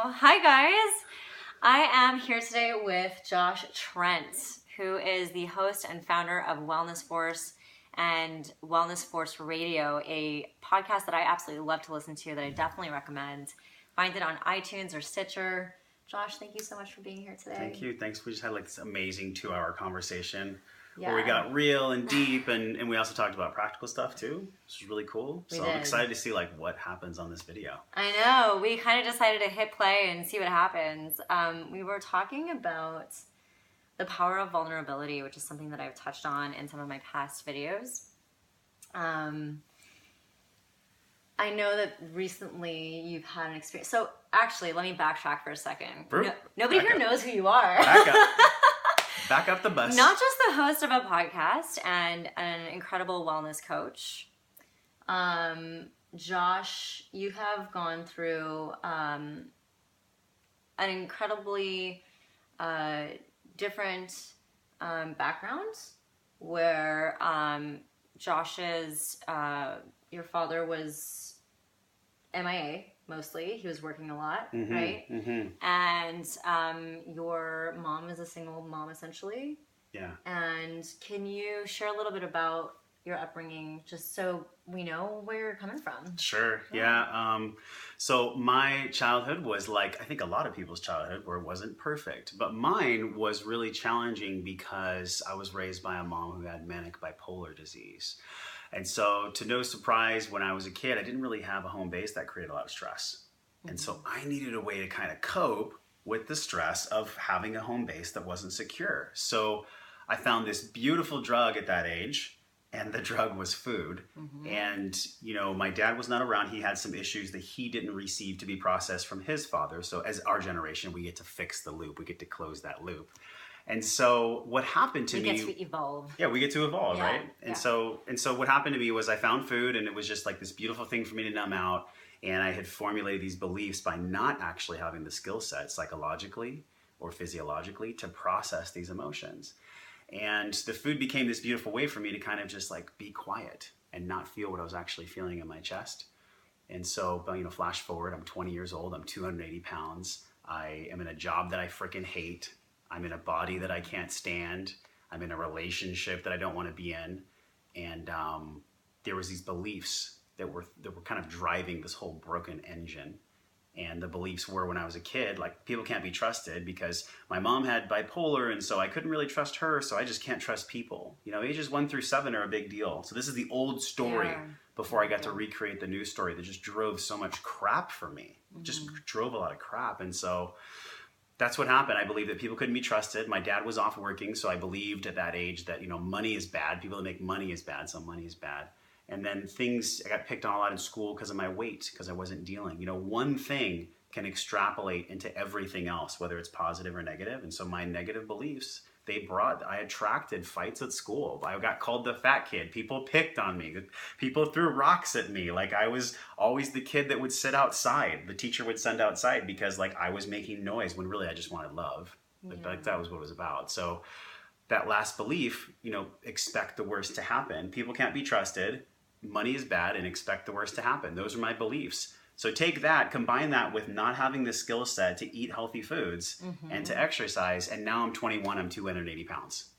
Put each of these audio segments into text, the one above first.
Hi guys, I am here today with Josh TRENT, who is the host and founder of Wellness Force and Wellness Force Radio, a podcast that I absolutely love to listen to that I definitely recommend. Find it on iTunes or Stitcher. Josh, thank you so much for being here today. Thank you. Thanks. We just had like this amazing 2-hour conversation Yeah. where we got real and deep, and we also talked about practical stuff too, which is really cool. We So did. I'm excited to see like what happens on this video. I know. We kind of decided to hit play and see what happens. We were talking about the power of vulnerability, which is something that I've touched on in some of my past videos. I know that recently you've had an experience. So actually, let me backtrack for a second. Nobody here knows who you are. Back up. Back up the bus. Not just the host of a podcast and an incredible wellness coach. Josh, you have gone through an incredibly different background where Josh's, your father was MIA mostly. He was working a lot, right? Mm-hmm. And your mom is a single mom essentially. Yeah. And can you share a little bit about your upbringing just so we know where you're coming from? Sure. Yeah. So my childhood was like, I think a lot of people's childhood where it wasn't perfect, but mine was really challenging because I was raised by a mom who had manic bipolar disease. And so to no surprise, when I was a kid, I didn't really have a home base. That created a lot of stress. Mm-hmm. And so I needed a way to kind of cope with the stress of having a home base that wasn't secure. So I found this beautiful drug at that age, and the drug was food. Mm-hmm. And, you know, my dad was not around. He had some issues that he didn't receive to be processed from his father. So as our generation, we get to fix the loop. We get to close that loop. And so what happened to me... We get to evolve. Yeah, we get to evolve, yeah, right? And so what happened to me was I found food, and it was just like this beautiful thing for me to numb out. And I had formulated these beliefs by not actually having the skill set psychologically or physiologically to process these emotions. And the food became this beautiful way for me to kind of just like be quiet and not feel what I was actually feeling in my chest. And so, you know, flash forward, I'm 20 years old, I'm 280 pounds. I am in a job that I freaking hate. I'm in a body that I can't stand. I'm in a relationship that I don't want to be in. And there was these beliefs that were kind of driving this whole broken engine. And the beliefs were when I was a kid, like people can't be trusted because my mom had bipolar, and so I couldn't really trust her, so I just can't trust people. You know, ages 1 through 7 are a big deal. So this is the old story before I got to recreate the new story that just drove so much crap for me. Mm-hmm. Just drove a lot of crap. And so that's what happened. I believed that people couldn't be trusted. My dad was off working, so I believed at that age that, you know, money is bad. People that make money is bad, so money is bad. And then I got picked on a lot in school because of my weight, because I wasn't dealing. You know, one thing can extrapolate into everything else, whether it's positive or negative. And so my negative beliefs, I attracted fights at school. I got called the fat kid. People picked on me. People threw rocks at me. Like I was always the kid that would sit outside. The teacher would send outside because like I was making noise when really I just wanted love. Like that was what it was about. So that last belief, you know, expect the worst to happen. People can't be trusted. Money is bad, and expect the worst to happen. Those are my beliefs. So take that, combine that with not having the skill set to eat healthy foods and to exercise, and now I'm 21, I'm 280 pounds.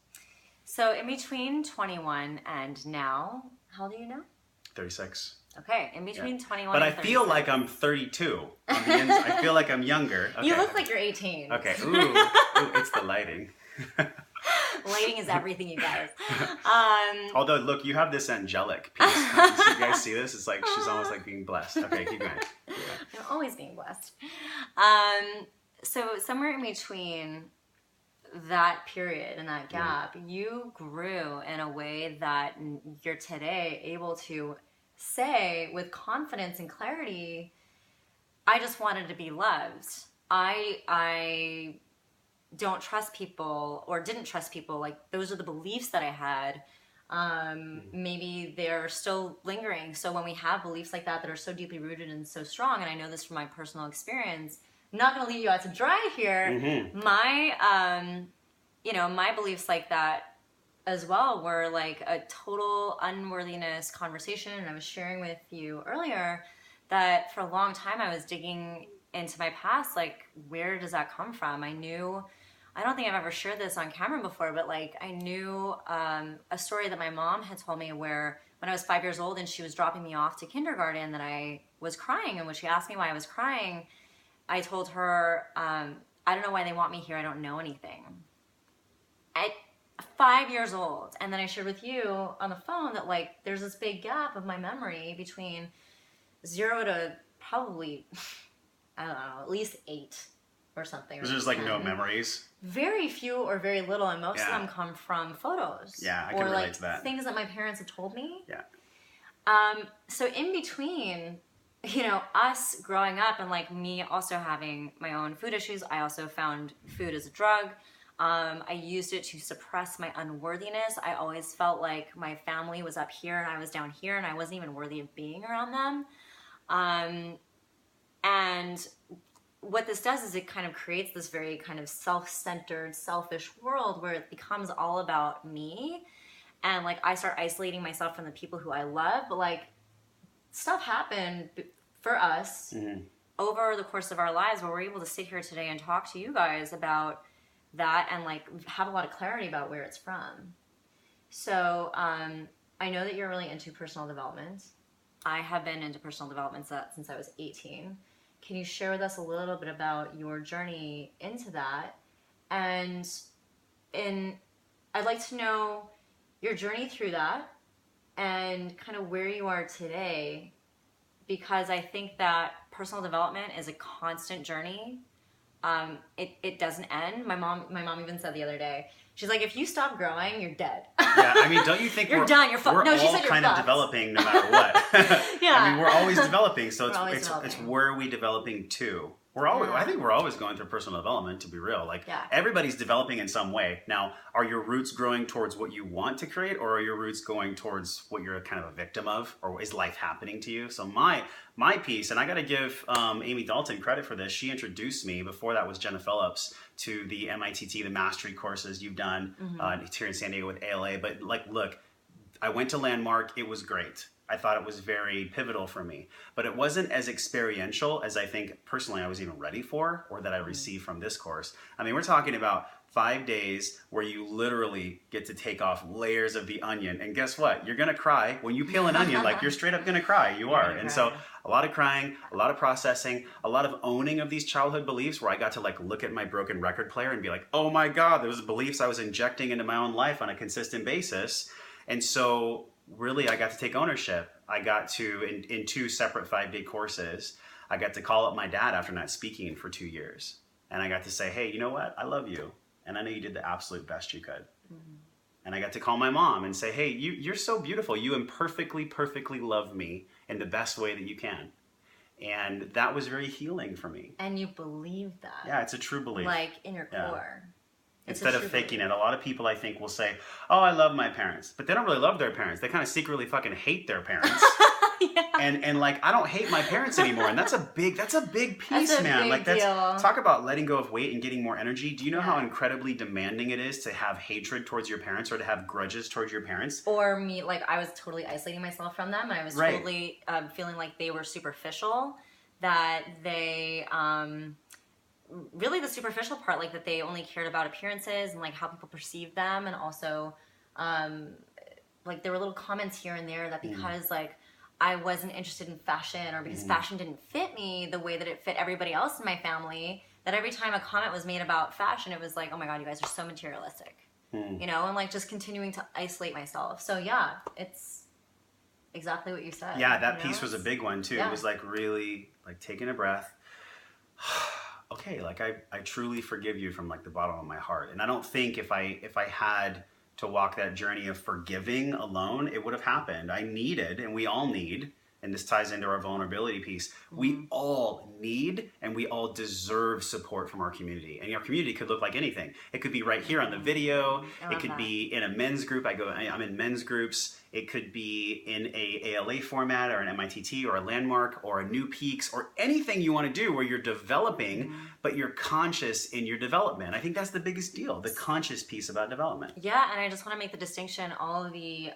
So in between 21 and now, how old are you now? 36. Okay, in between 21 but and 36. But I feel like I'm 32. I feel like I'm younger. Okay. You look like you're 18. Okay, ooh, it's the lighting. Lighting is everything, you guys. Although, look, you have this angelic piece. You guys see this? It's like she's almost like being blessed. Okay, keep going. I'm always being blessed. So somewhere in between that period and that gap, you grew in a way that you're today able to say with confidence and clarity, I just wanted to be loved. I don't trust people or didn't trust people. Like those are the beliefs that I had. Maybe they're still lingering. So when we have beliefs like that are so deeply rooted and so strong, and I know this from my personal experience, I'm not going to leave you out to dry here. My, my beliefs like that as well were like a total unworthiness conversation. And I was sharing with you earlier that for a long time I was digging into my past, like, where does that come from? I don't think I've ever shared this on camera before, but like I knew a story that my mom had told me where when I was 5 years old and she was dropping me off to kindergarten that I was crying. And when she asked me why I was crying, I told her, I don't know why they want me here. I don't know anything. At 5 years old. And then I shared with you on the phone that like there's this big gap of my memory between 0 to probably, I don't know, at least 8 or something. There's just like no memories. Very few or very little, and most of them come from photos. Yeah, I can relate to that. Things that my parents have told me. Yeah. So in between, you know, us growing up and like me also having my own food issues, I also found food as a drug. I used it to suppress my unworthiness. I always felt like my family was up here and I was down here and I wasn't even worthy of being around them. And what this does is it kind of creates this very kind of self-centered, selfish world where it becomes all about me. And like I start isolating myself from the people who I love. But like stuff happened for us over the course of our lives where we're able to sit here today and talk to you guys about that and like have a lot of clarity about where it's from. So I know that you're really into personal development. I have been into personal development since I was 18. Can you share with us a little bit about your journey into that? And I'd like to know your journey through that and kind of where you are today, because I think that personal development is a constant journey. It doesn't end. My mom even said the other day, she's like, if you stop growing, you're dead. Yeah, I mean, don't you think you're done? You're fucked. We're No, she all said you're kind of fucked. developing no matter what. Yeah. I mean, we're always developing. So We're it's where are we developing to? We're always. I think we're always going through personal development. To be real, like everybody's developing in some way. Now, are your roots growing towards what you want to create, or are your roots going towards what you're kind of a victim of, or is life happening to you? So my piece, and I got to give Amy Dalton credit for this. She introduced me. Before that was Jenna Phillips to the MITT, the mastery courses you've done here in San Diego with ALA. But like, look, I went to Landmark. It was great. I thought it was very pivotal for me, but it wasn't as experiential as I think personally I was even ready for, or that I received from this course. I mean, we're talking about 5 days where you literally get to take off layers of the onion. And guess what? You're going to cry. When you peel an onion, like you're straight up going to cry. You are. And so a lot of crying, a lot of processing, a lot of owning of these childhood beliefs where I got to like look at my broken record player and be like, oh my God, those beliefs I was injecting into my own life on a consistent basis. And so really, I got to take ownership. I got to, in 2 separate 5-day courses, I got to call up my dad after not speaking for 2 years. And I got to say, hey, you know what? I love you. And I know you did the absolute best you could. And I got to call my mom and say, hey, you're so beautiful. You perfectly love me in the best way that you can. And that was very healing for me. And you believe that. Yeah, it's a true belief. Like in your core. Instead of faking it. A lot of people, I think, will say, oh, I love my parents. But they don't really love their parents. They kind of secretly fucking hate their parents. And like, I don't hate my parents anymore. And that's a big piece, man. Like talk about letting go of weight and getting more energy. Do you know how incredibly demanding it is to have hatred towards your parents or to have grudges towards your parents? Or me, like I was totally isolating myself from them. And I was totally feeling like they were superficial, that they... really the superficial part, like that they only cared about appearances and like how people perceived them, and also like there were little comments here and there that because like I wasn't interested in fashion or because fashion didn't fit me the way that it fit everybody else in my family, that every time a comment was made about fashion, it was like, oh my God, you guys are so materialistic, you know, and like just continuing to isolate myself. So yeah, it's exactly what you said. Yeah, that piece was a big one too. It was like really like taking a breath. Okay, like I truly forgive you from like the bottom of my heart. And I don't think if I had to walk that journey of forgiving alone, it would have happened. I needed, and we all need, and this ties into our vulnerability piece, we all need and we all deserve support from our community. And our community could look like anything. It could be right here on the video. It could be in a men's group. I'm in men's groups. It could be in a ALA format or an MITT or a Landmark or a New Peaks or anything you want to do where you're developing, but you're conscious in your development. I think that's the biggest deal, the conscious piece about development. Yeah, and I just want to make the distinction, all of the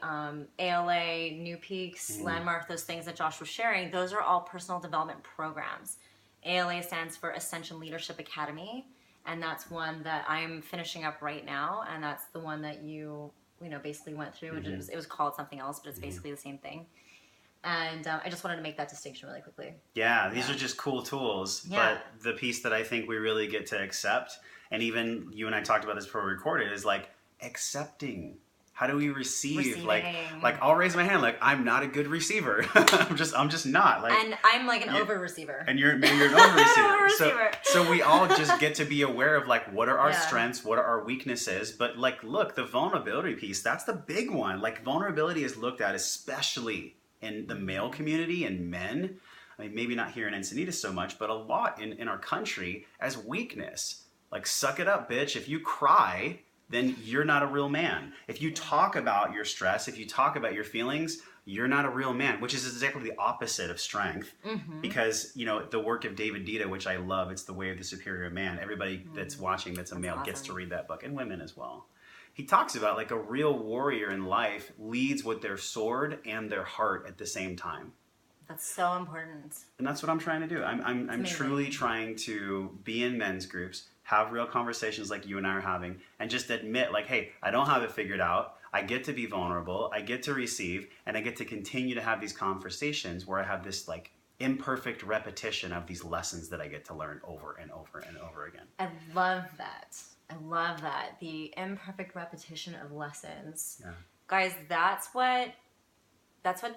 ALA, New Peaks, Landmark, those things that Josh was sharing, those are all personal development programs. ALA stands for Ascension Leadership Academy, and that's one that I'm finishing up right now, and that's the one that you basically went through. Which it was called something else, but it's basically the same thing. And I just wanted to make that distinction really quickly. Yeah, these are just cool tools. Yeah. But the piece that I think we really get to accept, and even you and I talked about this before we recorded, is like accepting. How do we receive? Receiving. Like I'll raise my hand. Like, I'm not a good receiver. I'm just not. Like, and I'm like an over receiver. And you're an over receiver. Over receiver. So we all just get to be aware of like, what are our Yeah. strengths? What are our weaknesses? But like, look, the vulnerability piece, that's the big one. Like, vulnerability is looked at, especially in the male community and men. I mean, maybe not here in Encinitas so much, but a lot in our country, as weakness. Like, suck it up, bitch. If you cry, then you're not a real man. If you talk about your stress, if you talk about your feelings, you're not a real man, which is exactly the opposite of strength. Because, the work of David Dita, which I love, it's The Way of the Superior Man. Everybody that's watching that's a male gets to read that book, and women as well. He talks about like a real warrior in life leads with their sword and their heart at the same time. That's so important. And that's what I'm trying to do. I'm truly trying to be in men's groups, have real conversations like you and I are having, and just admit like, hey, I don't have it figured out. I get to be vulnerable. I get to receive, and I get to continue to have these conversations where I have this like imperfect repetition of these lessons that I get to learn over and over and over again. I love that. I love that. The imperfect repetition of lessons. Yeah. Guys, that's what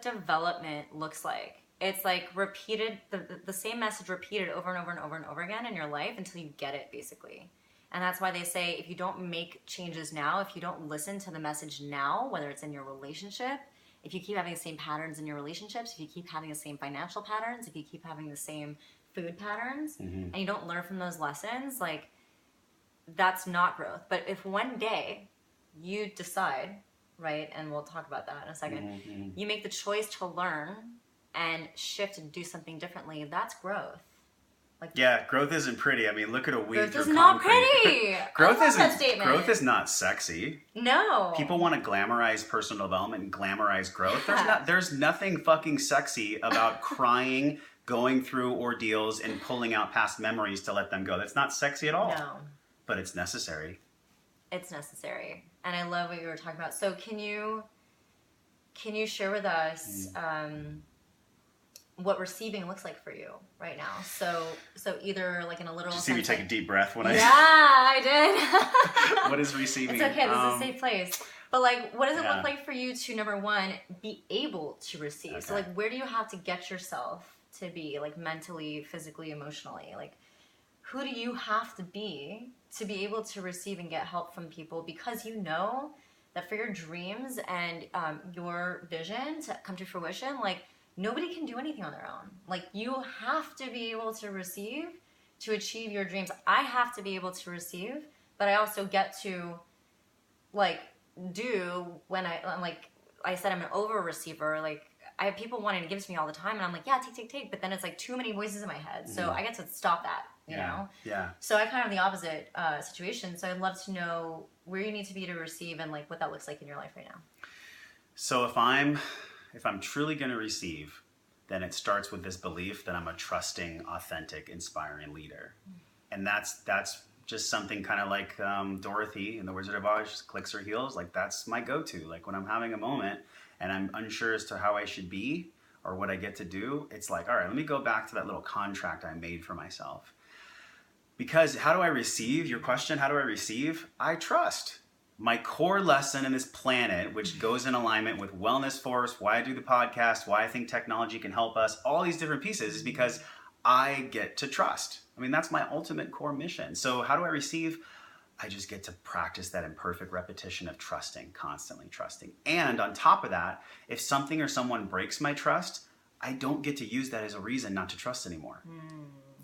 development looks like. It's like repeated, the same message repeated over and over and over and over again in your life until you get it, basically. And that's why they say if you don't make changes now, if you don't listen to the message now, whether it's in your relationship, if you keep having the same patterns in your relationships, if you keep having the same financial patterns, if you keep having the same food patterns, and you don't learn from those lessons, like, that's not growth. But if one day you decide, right, and we'll talk about that in a second, you make the choice to learn and shift and do something differently, that's growth. Like, yeah, growth isn't pretty. I mean, look at a weed growth through is not concrete. pretty. Growth I love isn't. that statement. Growth is not sexy. No. People want to glamorize personal development and glamorize growth. There's nothing fucking sexy about crying, going through ordeals, and pulling out past memories to let them go. That's not sexy at all. No. But it's necessary. It's necessary. And I love what you were talking about. So can you share with us what receiving looks like for you right now? So either like in a literal Did you see me sense, take like, a deep breath when Yeah, I did. What is receiving? It's okay. This is a safe place. But like, what does it Yeah. look like for you to, number one, be able to receive? Okay. So like, where do you have to get yourself to be, like, mentally, physically, emotionally? Like, who do you have to be able to receive and get help from people? Because you know that for your dreams and your vision to come to fruition, like, nobody can do anything on their own. Like, you have to be able to receive to achieve your dreams. I have to be able to receive, but I also get to, like, do when I'm like, I said, I'm an over receiver. Like, I have people wanting to give to me all the time, and I'm like, yeah, take. But then it's like too many voices in my head. So I get to stop that, you know? Yeah. So I kind of the opposite situation. So I'd love to know where you need to be to receive and like what that looks like in your life right now. So if I'm truly going to receive, then it starts with this belief that I'm a trusting, authentic, inspiring leader. And that's just something kind of like Dorothy in The Wizard of Oz clicks her heels. Like, that's my go-to. Like, when I'm having a moment and I'm unsure as to how I should be or what I get to do, it's like, all right, let me go back to that little contract I made for myself. Because how do I receive? Your question, how do I receive? I trust. My core lesson in this planet, which goes in alignment with Wellness Force, why I do the podcast, why I think technology can help us, all these different pieces, is because I get to trust. I mean, that's my ultimate core mission. So how do I receive? I just get to practice that imperfect repetition of trusting, constantly trusting. And on top of that, if something or someone breaks my trust, I don't get to use that as a reason not to trust anymore.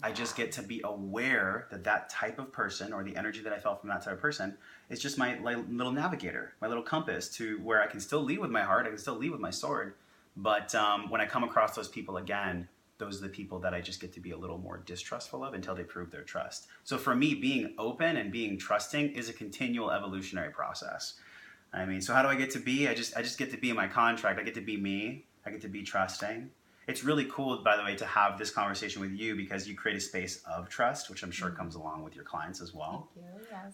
I just get to be aware that that type of person, or the energy that I felt from that type of person, is just my little navigator, my little compass to where I can still lead with my heart, I can still lead with my sword. But when I come across those people again, those are the people that I just get to be a little more distrustful of until they prove their trust. So for me, being open and being trusting is a continual evolutionary process. I mean, so how do I get to be? I just get to be in my contract. I get to be me. I get to be trusting. it's really cool, by the way, to have this conversation with you because you create a space of trust, which I'm sure comes along with your clients as well. Thank you. Yes.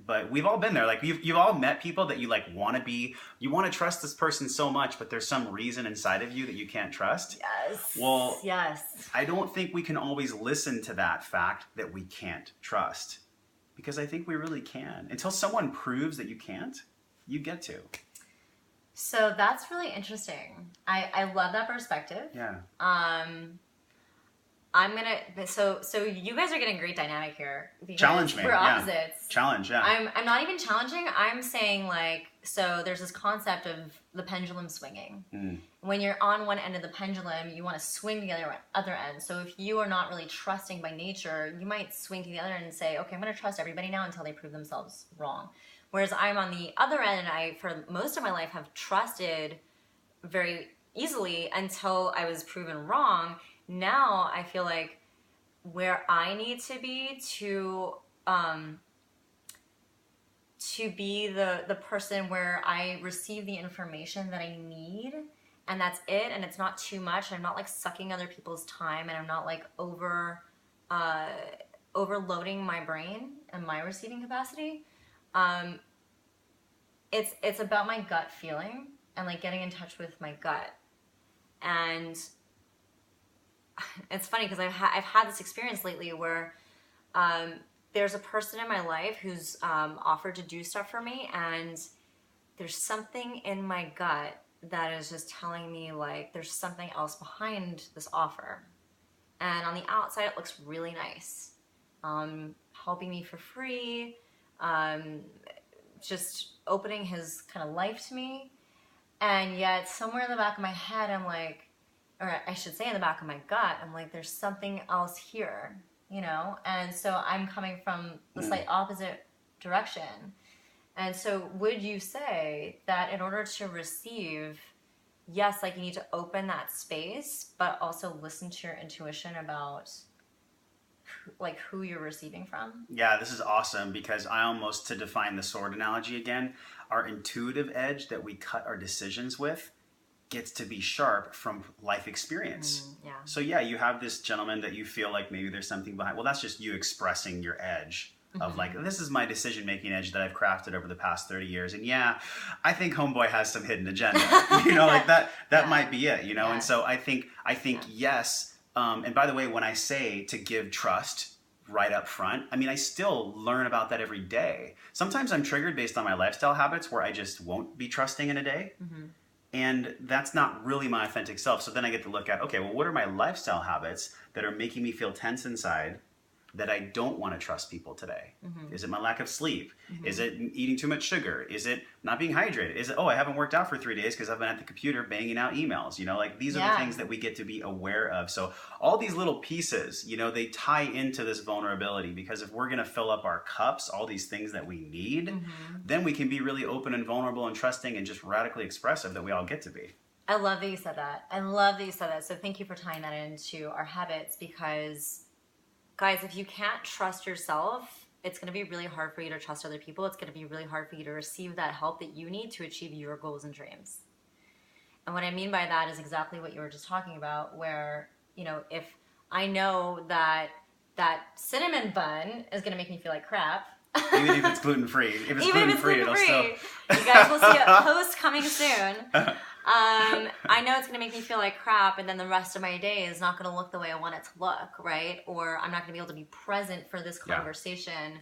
But we've all been there. Like you've all met people that you like you want to trust this person so much, but there's some reason inside of you that you can't trust. Yes. Well, yes. I don't think we can always listen to that fact that we can't trust, because I think we really can. Until someone proves that you can't, you get to. So that's really interesting. I love that perspective. Yeah. I'm gonna so you guys are getting a great dynamic here. Challenge me. We're opposites. Yeah. Challenge, yeah. I'm not even challenging. I'm saying like, so there's this concept of the pendulum swinging. When you're on one end of the pendulum, you want to swing to the other end. So if you are not really trusting by nature, you might swing to the other end and say, okay, I'm going to trust everybody now until they prove themselves wrong. Whereas I'm on the other end, and I, for most of my life, have trusted very easily until I was proven wrong. Now I feel like where I need to be to be the person where I receive the information that I need, and that's it, and it's not too much. I'm not like sucking other people's time, and I'm not like overloading my brain and my receiving capacity. It's about my gut feeling and like getting in touch with my gut. And it's funny because I've had this experience lately where there's a person in my life who's offered to do stuff for me, and there's something in my gut that is just telling me like there's something else behind this offer. And on the outside it looks really nice, helping me for free, just opening his kind of life to me. And yet somewhere in the back of my head I'm like, or I should say in the back of my gut, I'm like, there's something else here, you know? And so I'm coming from the slight opposite direction. And so would you say that in order to receive, yes, like you need to open that space, but also listen to your intuition about like who you're receiving from? Yeah, this is awesome, because I almost, to define the sword analogy again, our intuitive edge that we cut our decisions with gets to be sharp from life experience. Yeah. So yeah, you have this gentleman that you feel like maybe there's something behind. Well, that's just you expressing your edge of like, this is my decision-making edge that I've crafted over the past 30 years. And yeah, I think homeboy has some hidden agenda, you know, like that might be it, you know? And so I think yes. And by the way, when I say to give trust right up front, I mean, I still learn about that every day. Sometimes I'm triggered based on my lifestyle habits where I just won't be trusting in a day. And that's not really my authentic self. So then I get to look at, okay, well, what are my lifestyle habits that are making me feel tense inside that I don't want to trust people today? Is it my lack of sleep? Is it eating too much sugar? Is it not being hydrated? Is it, oh, I haven't worked out for 3 days because I've been at the computer banging out emails? You know, like these are the things that we get to be aware of. So all these little pieces, you know, they tie into this vulnerability, because if we're going to fill up our cups, all these things that we need, then we can be really open and vulnerable and trusting and just radically expressive that we all get to be. I love that you said that. I love that you said that. So thank you for tying that into our habits, because guys, if you can't trust yourself, it's going to be really hard for you to trust other people. It's going to be really hard for you to receive that help that you need to achieve your goals and dreams. And what I mean by that is exactly what you were just talking about, where, you know, if I know that cinnamon bun is going to make me feel like crap. Even if it's gluten-free. If it's gluten-free, it'll still... You guys will see a post coming soon. I know it's going to make me feel like crap, and then the rest of my day is not going to look the way I want it to look, right? Or I'm not going to be able to be present for this conversation.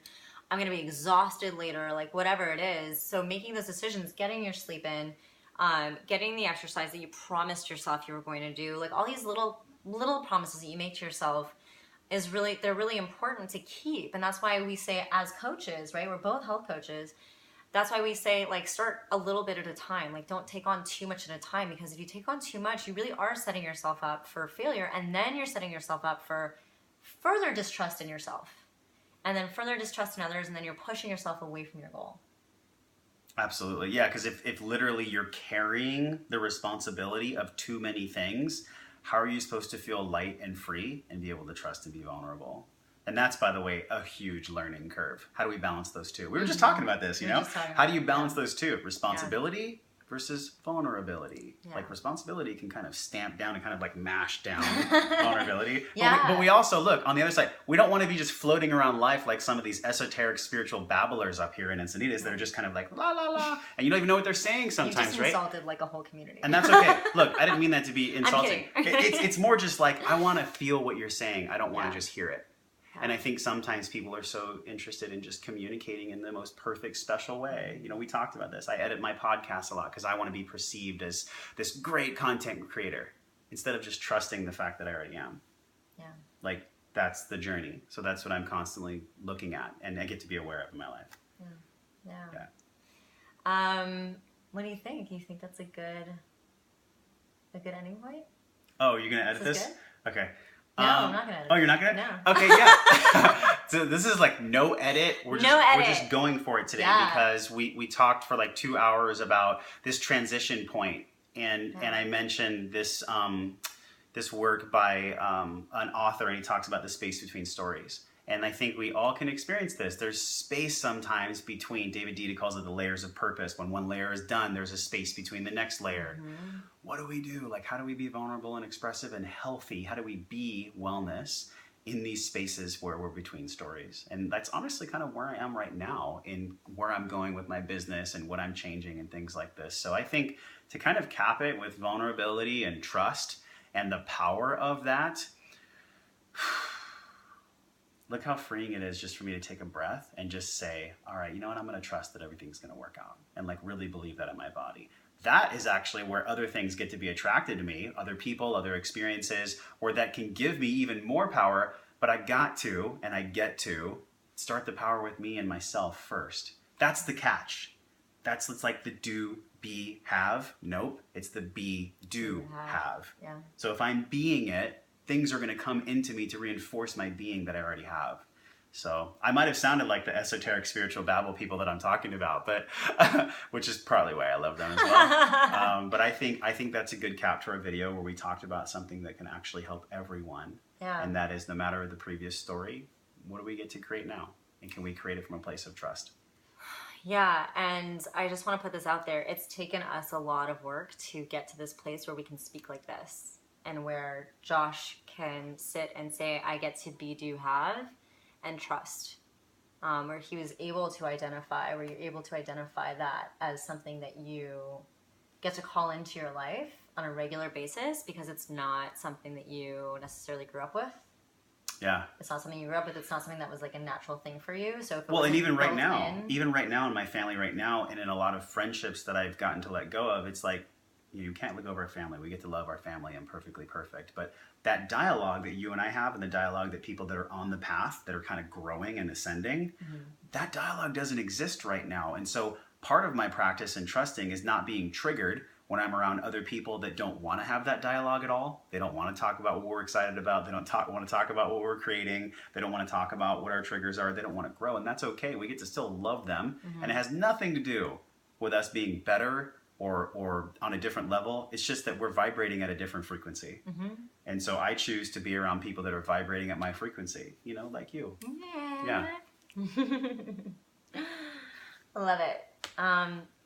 I'm going to be exhausted later, like whatever it is. So making those decisions, getting your sleep in, getting the exercise that you promised yourself you were going to do, like all these little promises that you make to yourself they're really important to keep. And that's why we say, as coaches, right? We're both health coaches. That's why we say, like, start a little bit at a time. Like, don't take on too much at a time, because if you take on too much, you really are setting yourself up for failure, and then you're setting yourself up for further distrust in yourself, and then further distrust in others, and then you're pushing yourself away from your goal. Absolutely. Yeah, because if literally you're carrying the responsibility of too many things, how are you supposed to feel light and free and be able to trust and be vulnerable? And that's, by the way, a huge learning curve. How do we balance those two? We were just talking about this, you know? How do you balance those two? Responsibility versus vulnerability. Yeah. Like responsibility can kind of stamp down and kind of like mash down vulnerability. Yeah. But we also, look, on the other side, we don't want to be just floating around life like some of these esoteric spiritual babblers up here in Encinitas that are just kind of like la la la, and you don't even know what they're saying sometimes, you just right? insulted like a whole community. And that's okay. Look, I didn't mean that to be insulting. I'm kidding. It's more just like, I want to feel what you're saying. I don't want to Yeah. just hear it. And I think sometimes people are so interested in just communicating in the most perfect, special way. You know, we talked about this. I edit my podcast a lot because I want to be perceived as this great content creator instead of just trusting the fact that I already am. Yeah. Like, that's the journey. So that's what I'm constantly looking at and I get to be aware of in my life. Yeah. What do you think? You think that's a good ending point? Oh, you're going to edit this? Good? Okay. No, I'm not going to edit Oh, you're not going to? No. Okay, yeah. So this is like no edit. We're just going for it today because we talked for like 2 hours about this transition point, and I mentioned this this work by an author, and he talks about the space between stories. And I think we all can experience this. There's space sometimes between, David Dita calls it the layers of purpose. When one layer is done, there's a space between the next layer. Mm-hmm. What do we do? Like, how do we be vulnerable and expressive and healthy? How do we be wellness in these spaces where we're between stories? And that's honestly kind of where I am right now in where I'm going with my business and what I'm changing and things like this. So I think to kind of cap it with vulnerability and trust and the power of that, look how freeing it is just for me to take a breath and just say, all right, you know what? I'm going to trust that everything's going to work out and like really believe that in my body. That is actually where other things get to be attracted to me, other people, other experiences, or that can give me even more power. But I got to, and I get to, start the power with me and myself first. That's the catch. It's like the do, be, have. Nope. It's the be, do, have. Yeah. So if I'm being it, things are going to come into me to reinforce my being that I already have. So I might have sounded like the esoteric spiritual babble people that I'm talking about, but which is partly why I love them as well. But I think that's a good cap to our video where we talked about something that can actually help everyone. Yeah. And that is, no matter the previous story, what do we get to create now? And can we create it from a place of trust? Yeah, and I just want to put this out there. It's taken us a lot of work to get to this place where we can speak like this and where Josh can sit and say, I get to be, do, have, and trust. Where he was able to identify, where you're able to identify that as something that you get to call into your life on a regular basis because it's not something that you necessarily grew up with. Yeah. It's not something you grew up with. It's not something that was like a natural thing for you. So if it and even right now in my family right now, and in a lot of friendships that I've gotten to let go of, it's like, you can't look over our family. We get to love our family and perfectly perfect. But that dialogue that you and I have and the dialogue that people that are on the path, that are kind of growing and ascending, that dialogue doesn't exist right now. And so part of my practice in trusting is not being triggered when I'm around other people that don't want to have that dialogue at all. They don't want to talk about what we're excited about. They don't want to talk about what we're creating. They don't want to talk about what our triggers are. They don't want to grow. And that's okay. We get to still love them. And it has nothing to do with us being better or on a different level. It's just that we're vibrating at a different frequency. And so I choose to be around people that are vibrating at my frequency, like you. Yeah. Love it.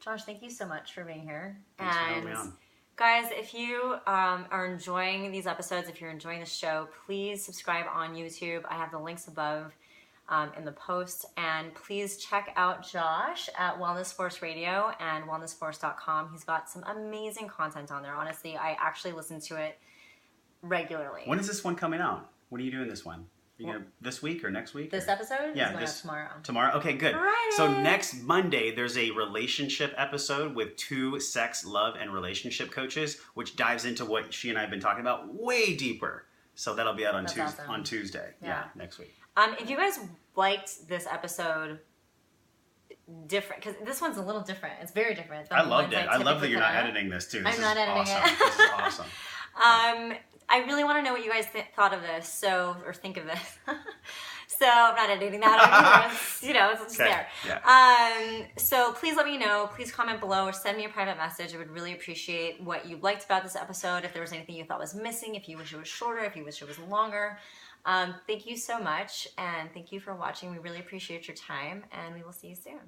Josh, thank you so much for being here. Thanks for having me on. Guys, if you are enjoying these episodes, if you're enjoying the show, please subscribe on YouTube. I have the links above in the post, and please check out Josh at Wellness Force Radio and wellnessforce.com. He's got some amazing content on there. Honestly, I actually listen to it regularly. When is this one coming out? When are you doing this one? Are you gonna this week or next week? This episode? Yeah, is going out tomorrow. Tomorrow? Okay, good. Friday. So next Monday, there's a relationship episode with 2 sex, love, and relationship coaches, which dives into what she and I have been talking about way deeper. So that'll be out on on Tuesday. Yeah, next week. If you guys liked this episode different, because this one's a little different. It's very different. I loved it. I love that you're not editing this too. I'm not editing it. This is awesome. I really want to know what you guys thought of this, or think of this. So I'm not editing that. It's just there. Yeah. So please let me know. Please comment below or send me a private message. I would really appreciate what you liked about this episode. If there was anything you thought was missing, if you wish it was shorter, if you wish it was longer. Thank you so much, and thank you for watching. We really appreciate your time, and we will see you soon.